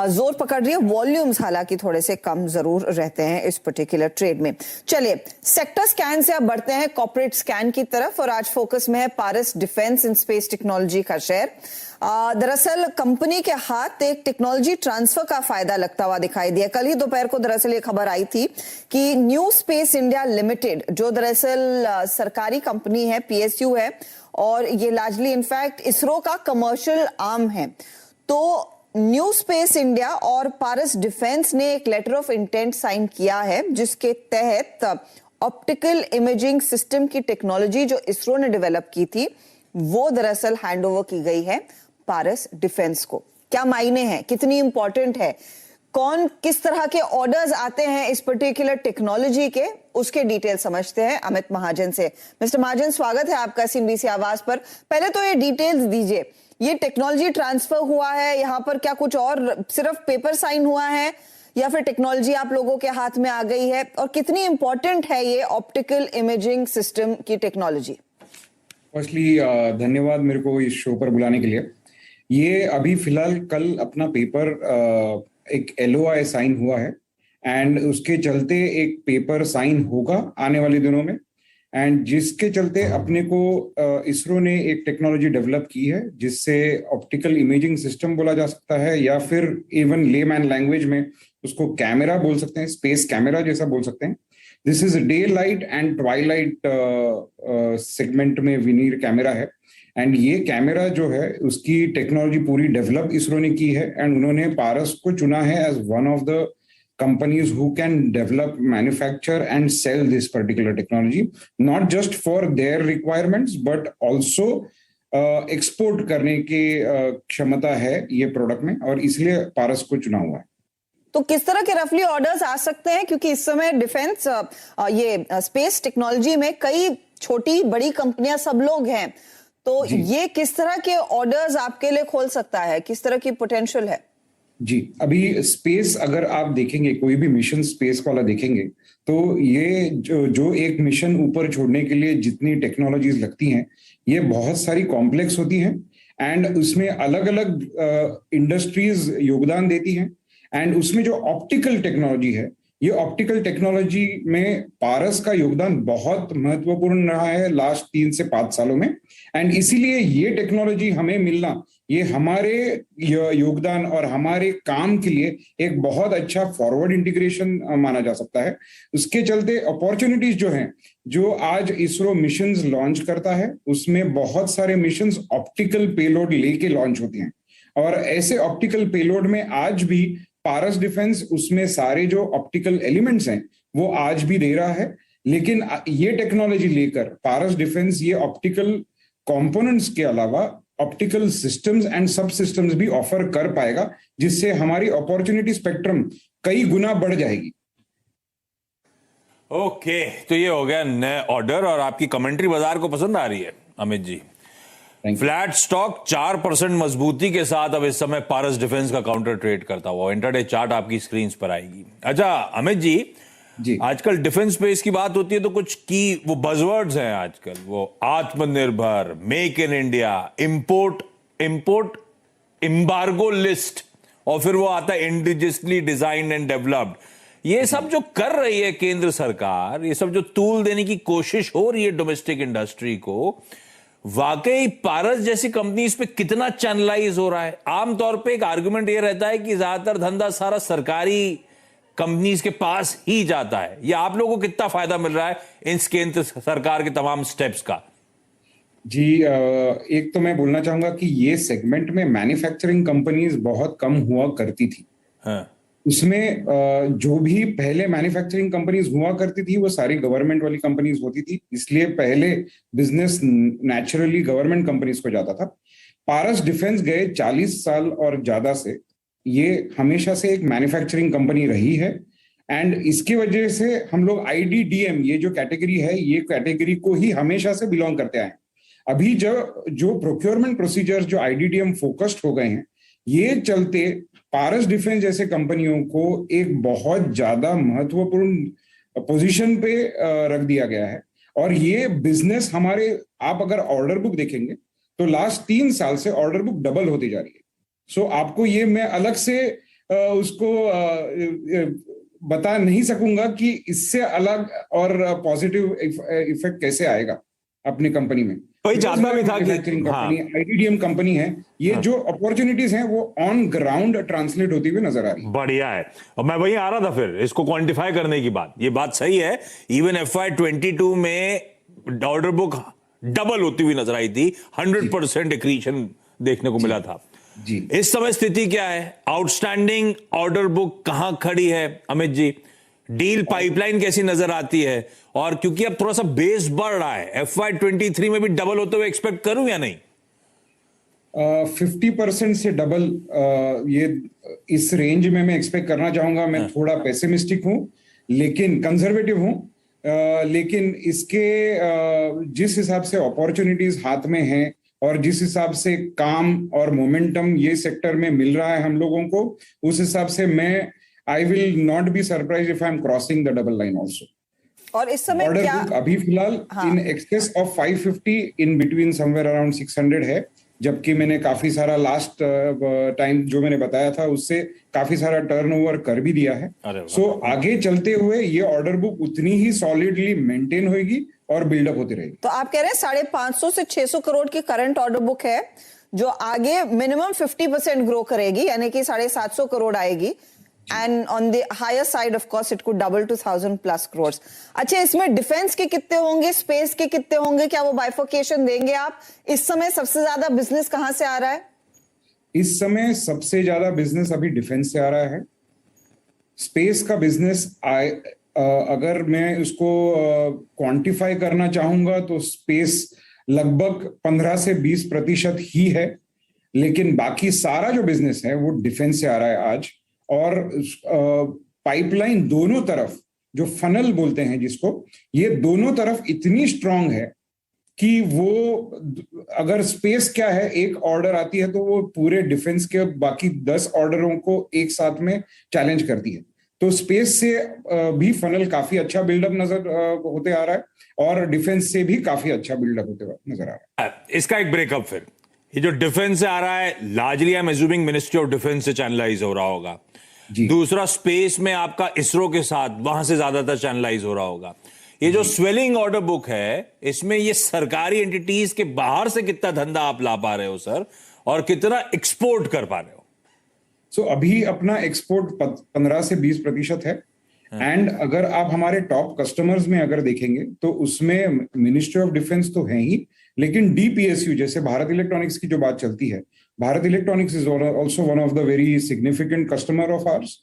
जोर पकड़ रही है। वॉल्यूम्स हालांकि थोड़े से कम जरूर रहते हैं इस पर्टिकुलर ट्रेड में। चलिए सेक्टर स्कैन से अब बढ़ते हैं कॉर्पोरेट स्कैन की तरफ, और आज फोकस में है पारस डिफेंस एंड स्पेस टेक्नोलॉजी का शेयर। दरअसल कंपनी के हाथ एक टेक्नोलॉजी ट्रांसफर का फायदा लगता हुआ दिखाई दिया। कल ही दोपहर को दरअसल ये खबर आई थी कि न्यू स्पेस इंडिया लिमिटेड, जो दरअसल सरकारी कंपनी है, पीएसयू है, और ये लार्जली इनफैक्ट इसरो का कमर्शियल आर्म है, तो न्यू स्पेस इंडिया और पारस डिफेंस ने एक लेटर ऑफ इंटेंट साइन किया है, जिसके तहत ऑप्टिकल इमेजिंग सिस्टम की टेक्नोलॉजी जो इसरो ने डेवलप की थी वो दरअसल हैंडओवर की गई है पारस डिफेंस को। क्या मायने हैं, कितनी इंपॉर्टेंट है, कौन किस तरह के ऑर्डर्स आते हैं इस पर्टिकुलर टेक्नोलॉजी के, उसके डिटेल समझते हैं अमित महाजन से। मिस्टर महाजन, स्वागत है आपका सीएनबीसी आवाज पर। पहले तो ये डिटेल्स दीजिए, ये टेक्नोलॉजी ट्रांसफर हुआ है यहाँ पर, क्या कुछ और सिर्फ पेपर साइन हुआ है या फिर टेक्नोलॉजी आप लोगों के हाथ में आ गई है, और कितनी इंपॉर्टेंट है ये ऑप्टिकल इमेजिंग सिस्टम की टेक्नोलॉजी? फर्स्टली धन्यवाद मेरे को इस शो पर बुलाने के लिए। ये अभी फिलहाल कल अपना पेपर एक LOI साइन हुआ है, एंड उसके चलते एक पेपर साइन होगा आने वाले दिनों में, एंड जिसके चलते अपने को इसरो ने एक टेक्नोलॉजी डेवलप की है जिससे ऑप्टिकल इमेजिंग सिस्टम बोला जा सकता है, या फिर इवन लेमैन लैंग्वेज में उसको कैमरा बोल सकते हैं, स्पेस कैमरा जैसा बोल सकते हैं। This is day light and Twilight segment में विनीर कैमरा है, एंड ये कैमरा जो है उसकी टेक्नोलॉजी पूरी डेवलप इसरो ने की है, एंड उन्होंने पारस को चुना है as one of the companies who can develop, manufacture and sell this particular technology, not just for their requirements but also export करने की क्षमता है ये प्रोडक्ट में, और इसलिए पारस को चुना हुआ है। तो किस तरह के रफली ऑर्डर्स आ सकते हैं, क्योंकि इस समय डिफेंस ये स्पेस टेक्नोलॉजी में कई छोटी बड़ी कंपनियां सब लोग हैं, तो ये किस तरह के ऑर्डर्स आपके लिए खोल सकता है, किस तरह की पोटेंशियल है? जी, अभी स्पेस अगर आप देखेंगे, कोई भी मिशन स्पेस वाला देखेंगे, तो ये जो एक मिशन ऊपर छोड़ने के लिए जितनी टेक्नोलॉजीज लगती हैं ये बहुत सारी कॉम्प्लेक्स होती हैं, एंड उसमें अलग अलग इंडस्ट्रीज योगदान देती हैं, एंड उसमें जो ऑप्टिकल टेक्नोलॉजी है, ये ऑप्टिकल टेक्नोलॉजी में पारस का योगदान बहुत महत्वपूर्ण रहा है लास्ट 3 से 5 सालों में, एंड इसीलिए ये टेक्नोलॉजी हमें मिलना, ये हमारे योगदान और हमारे काम के लिए एक बहुत अच्छा फॉरवर्ड इंटीग्रेशन माना जा सकता है। उसके चलते अपॉर्चुनिटीज जो हैं, जो आज इसरो मिशंस लॉन्च करता है, उसमें बहुत सारे मिशंस ऑप्टिकल पेलोड लेके लॉन्च होती हैं, और ऐसे ऑप्टिकल पेलोड में आज भी पारस डिफेंस उसमें सारे जो ऑप्टिकल एलिमेंट्स हैं वो आज भी दे रहा है। लेकिन ये टेक्नोलॉजी लेकर पारस डिफेंस ये ऑप्टिकल कंपोनेंट्स के अलावा ऑप्टिकल सिस्टम्स एंड सब सिस्टम्स भी ऑफर कर पाएगा, जिससे हमारी अपॉर्चुनिटी स्पेक्ट्रम कई गुना बढ़ जाएगी। ओके, तो ये हो गया नए ऑर्डर, और आपकी कमेंट्री बाजार को पसंद आ रही है अमित जी। फ्लैट स्टॉक 4% मजबूती के साथ अब इस समय पारस डिफेंस का काउंटर ट्रेड करता हुआ। इंटरडे चार्ट आपकी स्क्रीन पर आएगी। अच्छा अमित जी, आजकल डिफेंस स्पेस की बात होती है तो कुछ की वो बजवर्ड्स हैं आजकल, वो आत्मनिर्भर, make in India, import embargo list, और फिर वो आता है इंडिजियसली डिजाइन्ड एंड डेवलप्ड। ये सब जो कर रही है केंद्र सरकार, ये सब जो टूल देने की कोशिश हो रही है डोमेस्टिक इंडस्ट्री को, वाकई पारस जैसी कंपनीज पे कितना चैनलाइज हो रहा है? आमतौर पे एक आर्गुमेंट ये रहता है कि ज्यादातर धंधा सारा सरकारी कंपनीज के पास ही जाता है। ये आप लोगों को कितना फायदा मिल रहा है इन केंद्र सरकार के तमाम स्टेप्स का? जी, एक तो मैं बोलना चाहूंगा कि ये सेगमेंट में मैन्युफैक्चरिंग कंपनीज बहुत कम हुआ करती थी। हाँ। उसमें जो भी पहले मैन्युफैक्चरिंग कंपनीज हुआ करती थी वो सारी गवर्नमेंट वाली कंपनीज होती थी, इसलिए पहले बिजनेस नेचुरली गवर्नमेंट कंपनीज को जाता था। पारस डिफेंस गए 40 साल और ज्यादा से ये हमेशा से एक मैन्युफैक्चरिंग कंपनी रही है, एंड इसकी वजह से हम लोग IDDM ये जो कैटेगरी है, ये कैटेगरी को ही हमेशा से बिलोंग करते आए। अभी जो प्रोक्योरमेंट प्रोसीजर्स जो IDDM फोकस्ड हो गए हैं, ये चलते पारस डिफेंस जैसे कंपनियों को एक बहुत ज्यादा महत्वपूर्ण पोजीशन पे रख दिया गया है, और ये बिजनेस हमारे, आप अगर ऑर्डर बुक देखेंगे तो लास्ट 3 साल से ऑर्डर बुक डबल होती जा रही है। सो आपको ये मैं अलग से उसको बता नहीं सकूंगा कि इससे अलग और पॉजिटिव इफेक्ट कैसे आएगा अपनी कंपनी में। वही चाहता भी था कि कंपनी आईडीडीएम कंपनी है, ये जो अपॉर्चुनिटीज हैं वो ऑन ग्राउंड ट्रांसलेट होती हुई नजर आ रही है। बढ़िया है। और मैं वही आ रहा था फिर इसको क्वांटिफाई करने की बात। ये बात सही है, इवन FY22 में ऑर्डर बुक डबल होती हुई नजर आई थी, 100% एक्रीशन देखने को मिला था जी। इस समय स्थिति क्या है? आउटस्टैंडिंग ऑर्डर बुक कहां खड़ी है अमित जी? डील पाइपलाइन कैसी नजर आती है? और क्योंकि अब थोड़ा सा बेस बढ़ रहा है, FY23 में भी डबल होते हुए एक्सपेक्ट करूं या नहीं? 50% से डबल ये इस रेंज में मैं एक्सपेक्ट करना चाहूंगा। मैं थोड़ा पेसिमिस्टिक हूं, लेकिन कंजर्वेटिव हूं। लेकिन इसके जिस हिसाब से अपॉर्चुनिटीज हाथ में हैं और जिस हिसाब से काम और मोमेंटम ये सेक्टर में मिल रहा है हम लोगों को, उस हिसाब से मैं I will not be surprise if I am crossing the double line also. और इस समय ऑर्डर क्या बुक अभी फिलहाल in excess of 550, in between somewhere around 600 है, जबकि मैंने काफी सारा लास्ट टाइम जो मैंने बताया था उससे काफी सारा टर्नओवर कर भी दिया है। सो आगे चलते हुए ये ऑर्डर बुक उतनी ही सॉलिडली मेंटेन होगी और बिल्डअप होती रहेगी। तो आप कह रहे हैं 550 से 600 करोड़ की करंट ऑर्डर बुक है जो आगे मिनिमम 50% ग्रो करेगी, यानी कि 750 करोड़ आएगी, and on the higher side of course it could double to 1000+ crore. अच्छा, इसमें डिफेंस के कितने होंगे, स्पेस के कितने होंगे, क्या वो बाइफर्केशन देंगे आप? इस समय सबसे ज्यादा बिजनेस कहां से आ रहा है? इस समय सबसे ज्यादा बिजनेस अभी डिफेंस से आ रहा है। स्पेस का बिजनेस अगर मैं उसको क्वांटिफाई करना चाहूंगा तो स्पेस लगभग 15 से 20% ही है, लेकिन बाकी सारा जो बिजनेस है वो डिफेंस से आ रहा है आज। और पाइपलाइन दोनों तरफ, जो फनल बोलते हैं जिसको, ये दोनों तरफ इतनी स्ट्रांग है कि वो अगर स्पेस क्या है, एक ऑर्डर आती है तो वो पूरे डिफेंस के बाकी 10 ऑर्डरों को एक साथ में चैलेंज करती है। तो स्पेस से भी फनल काफी अच्छा बिल्डअप नजर होते आ रहा है और डिफेंस से भी काफी अच्छा बिल्डअप होते नजर आ रहा है। इसका एक ब्रेकअप फिर, ये जो डिफेंस से आ रहा है largely I am assuming ministry of defence से चैनलाइज हो रहा होगा। दूसरा स्पेस में आपका इसरो के साथ, वहां से ज्यादातर चैनलाइज हो रहा होगा। ये जो स्वेलिंग ऑर्डर बुक है, इसमें ये सरकारी एंटिटीज के बाहर से कितना धंधा आप ला पा रहे हो सर, और कितना एक्सपोर्ट कर पा रहे हो? सो अभी अपना एक्सपोर्ट 15 से 20% है। एंड अगर आप हमारे टॉप कस्टमर्स में अगर देखेंगे तो उसमें मिनिस्ट्री ऑफ डिफेंस तो है ही, लेकिन DPSU जैसे भारत इलेक्ट्रॉनिक्स की जो बात चलती है, Bharat Electronics is also one of the very significant customer of ours.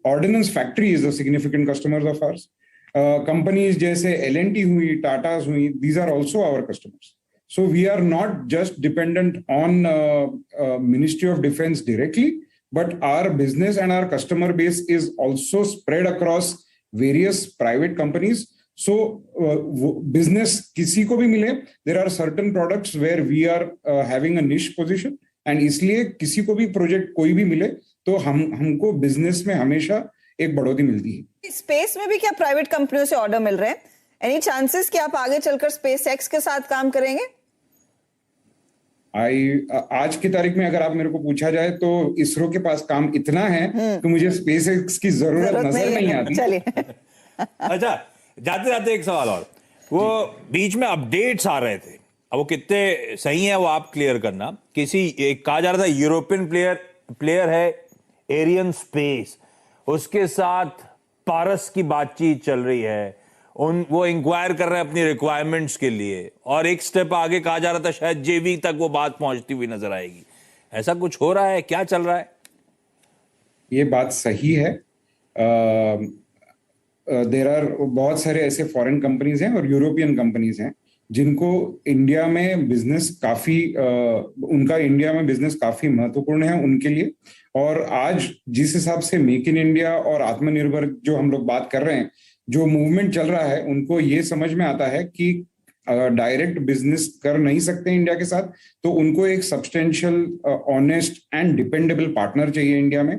Ordnance factory is a significant customer of ours. Companies जैसे L&T हुई, टाटास हुई, these are also our customers. So we are not just dependent on ministry of defence directly, but our business and our customer base is also spread across various private companies. So business किसी को भी मिले, there are certain products where we are having a niche position, and इसलिए किसी को भी project कोई भी मिले तो हमको बिजनेस में हमेशा एक बढ़ोतरी मिलती है। स्पेस में भी क्या प्राइवेट कंपनियों से ऑर्डर मिल रहे हैं? एनी चांसेस कि आप आगे चलकर SpaceX के साथ काम करेंगे? आज की तारीख में अगर आप मेरे को पूछा जाए तो इसरो के पास काम इतना है कि मुझे SpaceX की जरूरत नजर नहीं आती। चलिए अच्छा, जाते जाते एक सवाल और, वो बीच में अपडेट्स आ रहे थे, अब वो कितने सही है वो आप क्लियर करना। किसी एक कहा जा रहा था यूरोपियन प्लेयर है एरियन स्पेस, उसके साथ पारस की बातचीत चल रही है, वो इंक्वायर कर रहे हैं अपनी रिक्वायरमेंट्स के लिए, और एक स्टेप आगे कहा जा रहा था शायद JV तक वो बात पहुंचती हुई नजर आएगी। ऐसा कुछ हो रहा है, क्या चल रहा है? ये बात सही है। देयर आर बहुत सारे ऐसे फॉरेन कंपनीज हैं और यूरोपियन कंपनीज हैं जिनको इंडिया में बिजनेस काफी उनका इंडिया में बिजनेस काफी महत्वपूर्ण है उनके लिए। और आज जिस हिसाब से मेक इन इंडिया और आत्मनिर्भर जो हम लोग बात कर रहे हैं, जो मूवमेंट चल रहा है, उनको ये समझ में आता है कि डायरेक्ट बिजनेस कर नहीं सकते इंडिया के साथ, तो उनको एक substantial, honest and dependable partner चाहिए इंडिया में।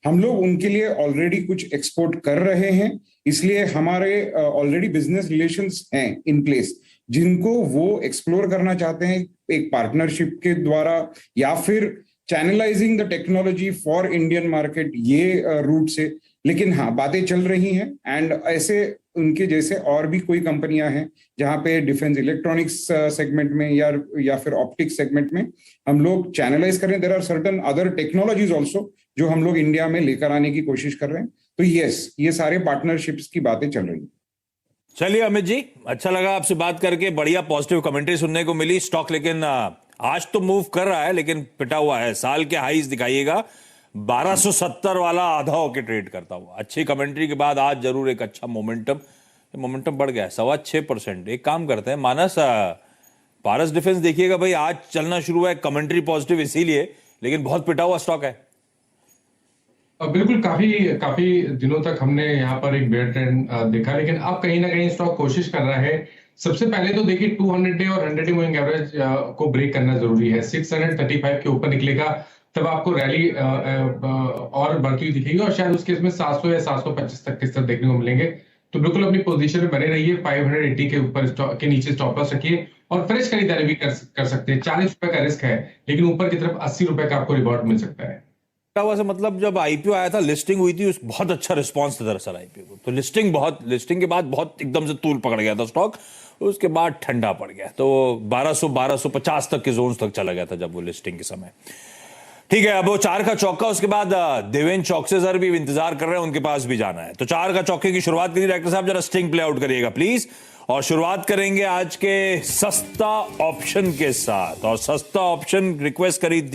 हम लोग उनके लिए ऑलरेडी कुछ एक्सपोर्ट कर रहे हैं, इसलिए हमारे ऑलरेडी बिजनेस रिलेशंस हैं इन प्लेस, जिनको वो एक्सप्लोर करना चाहते हैं एक पार्टनरशिप के द्वारा या फिर channelising the technology for Indian market, ये रूट से। लेकिन हाँ, बातें चल रही हैं एंड ऐसे उनके जैसे और भी कोई कंपनियां हैं जहां पे डिफेंस इलेक्ट्रॉनिक्स सेगमेंट में या फिर ऑप्टिक्स सेगमेंट में हम लोग चैनलाइज कर रहे हैं। There are certain other technologies also जो हम लोग इंडिया में लेकर आने की कोशिश कर रहे हैं। तो यस, ये सारे पार्टनरशिप्स की बातें चल रही हैं। चलिए अमित जी, अच्छा लगा आपसे बात करके, बढ़िया पॉजिटिव कमेंट्री सुनने को मिली। स्टॉक लेकिन आज तो मूव कर रहा है लेकिन पिटा हुआ है। साल के हाईज दिखाइएगा, 1270 वाला आधा होके ट्रेड करता हुआ। अच्छी कमेंट्री के बाद आज जरूर एक अच्छा मोमेंटम बढ़ गया है 6.25%। एक काम करते हैं मानस, पारस डिफेंस देखिएगा भाई, आज चलना शुरू हुआ है, कमेंट्री पॉजिटिव इसीलिए, लेकिन बहुत पिटा हुआ स्टॉक है। बिल्कुल, काफी दिनों तक हमने यहाँ पर एक बेयर ट्रेंड देखा, लेकिन अब कहीं ना कहीं स्टॉक कोशिश कर रहा है। सबसे पहले तो देखिए 200 डे और 100 डे मूविंग एवरेज को ब्रेक करना जरूरी है। 635 के ऊपर निकलेगा तब आपको रैली और बढ़ती हुई दिखेगी और शायद उस केस में 700 या 725 तक के स्तर देखने को मिलेंगे। तो बिल्कुल अपनी पोजीशन में बने रहिए। 580 के ऊपर के नीचे स्टॉप लॉस रखिए और फ्रेश खरीदारी भी कर सकते हैं। 40 रुपए का रिस्क है, लेकिन ऊपर की तरफ 80 रुपए का आपको रिवॉर्ड मिल सकता है। से मतलब जब आईपीओ आया था, लिस्टिंग हुई थी, बहुत अच्छा रिस्पांस था दरअसल आईपीओ को। तो लिस्टिंग के बाद बहुत एकदम से तूल पकड़ गया था स्टॉक, उसके बाद ठंडा पड़ गया। तो 1250 तक के जोन्स तक चला गया था जब वो लिस्टिंग के समय। ठीक है, अब वो 4 का चौका, उसके बाद देवेंद्र चौकसे सर भी इंतजार कर रहे हैं, उनके पास भी जाना है। तो 4 का चौके की शुरुआत करिए डायरेक्टर साहब, जरा स्टिंग प्ले आउट करिएगा प्लीज। और शुरुआत करेंगे आज के सस्ता ऑप्शन के साथ, और सस्ता ऑप्शन रिक्वेस्ट करी थी